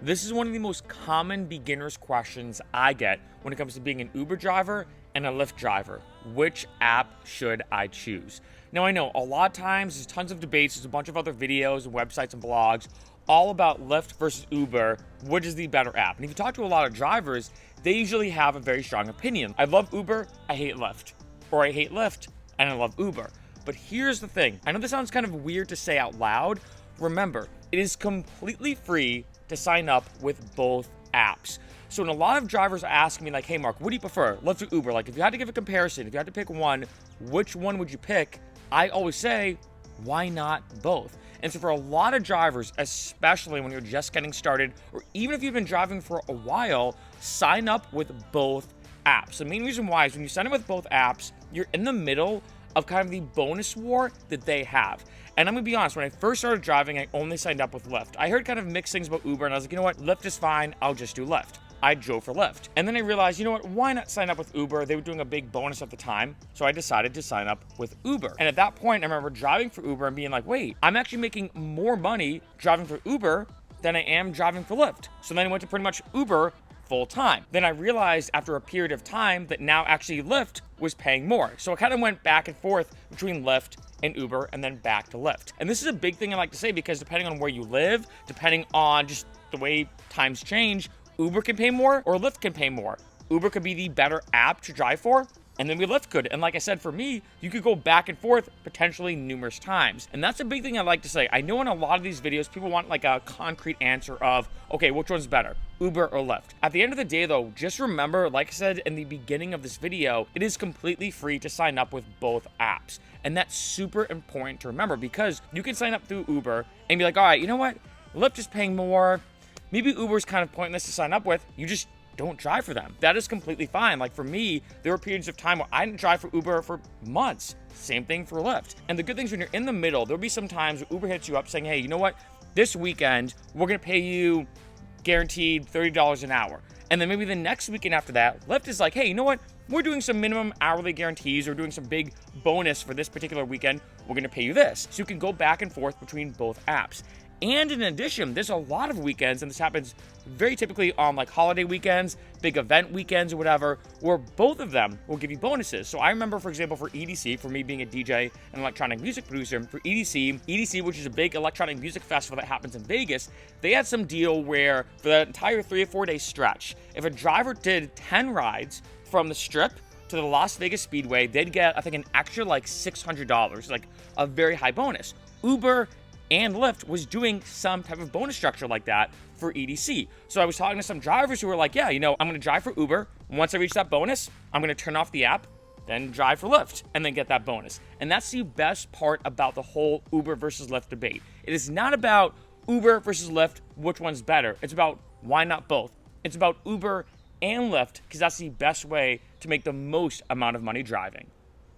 This is one of the most common beginners questions I get when it comes to being an Uber driver and a Lyft driver. Which app should I choose? Now I know a lot of times there's tons of debates, there's a bunch of other videos and websites and blogs all about Lyft versus Uber, which is the better app. And if you talk to a lot of drivers, they usually have a very strong opinion. I love Uber, I hate Lyft. Or I hate Lyft and I love Uber. But here's the thing. I know this sounds kind of weird to say out loud. Remember, it is completely free to sign up with both apps. So when a lot of drivers ask me like, hey Mark, what do you prefer, Lyft or Uber? Like if you had to give a comparison, if you had to pick one, which one would you pick? I always say, why not both? And so for a lot of drivers, especially when you're just getting started, or even if you've been driving for a while, sign up with both apps. The main reason why is when you sign up with both apps, you're in the middle of kind of the bonus war that they have. And I'm gonna be honest, when I first started driving, I only signed up with Lyft. I heard kind of mixed things about Uber, and I was like, you know what, Lyft is fine, I'll just do Lyft. I drove for Lyft. And then I realized, you know what, why not sign up with Uber? They were doing a big bonus at the time, so I decided to sign up with Uber. And at that point, I remember driving for Uber and being like, wait, I'm actually making more money driving for Uber than I am driving for Lyft. So then I went to pretty much Uber full time. Then I realized after a period of time that now actually Lyft was paying more. So I kind of went back and forth between Lyft and Uber and then back to Lyft. And this is a big thing I like to say because depending on where you live, depending on just the way times change, Uber can pay more or Lyft can pay more. Uber could be the better app to drive for, and then Lyft could. And like I said, for me, you could go back and forth potentially numerous times. And that's a big thing I like to say. I know in a lot of these videos, people want like a concrete answer of, okay, which one's better, Uber or Lyft? At the end of the day though, just remember, like I said in the beginning of this video, it is completely free to sign up with both apps. And that's super important to remember because you can sign up through Uber and be like, all right, you know what? Lyft is paying more. Maybe Uber's kind of pointless to sign up with. You just don't drive for them. That is completely fine. Like for me, there were periods of time where I didn't drive for Uber for months. Same thing for Lyft. And the good thing is when you're in the middle, there'll be some times where Uber hits you up saying, hey, you know what? This weekend, we're gonna pay you guaranteed $30 an hour. And then maybe the next weekend after that, Lyft is like, hey, you know what? We're doing some minimum hourly guarantees or doing some big bonus for this particular weekend. We're gonna pay you this. So you can go back and forth between both apps. And in addition, there's a lot of weekends, and this happens very typically on like holiday weekends, big event weekends or whatever, where both of them will give you bonuses. So I remember, for example, for EDC, for me being a DJ and electronic music producer, for EDC, which is a big electronic music festival that happens in Vegas, they had some deal where for the entire 3 or 4 day stretch, if a driver did 10 rides from the Strip to the Las Vegas Speedway, they'd get, I think, an extra like $600, like a very high bonus. Uber and Lyft was doing some type of bonus structure like that for EDC. So I was talking to some drivers who were like, yeah, you know, I'm gonna drive for Uber. Once I reach that bonus, I'm gonna turn off the app, then drive for Lyft, and then get that bonus. And that's the best part about the whole Uber versus Lyft debate. It is not about Uber versus Lyft, which one's better. It's about why not both. It's about Uber and Lyft, because that's the best way to make the most amount of money driving.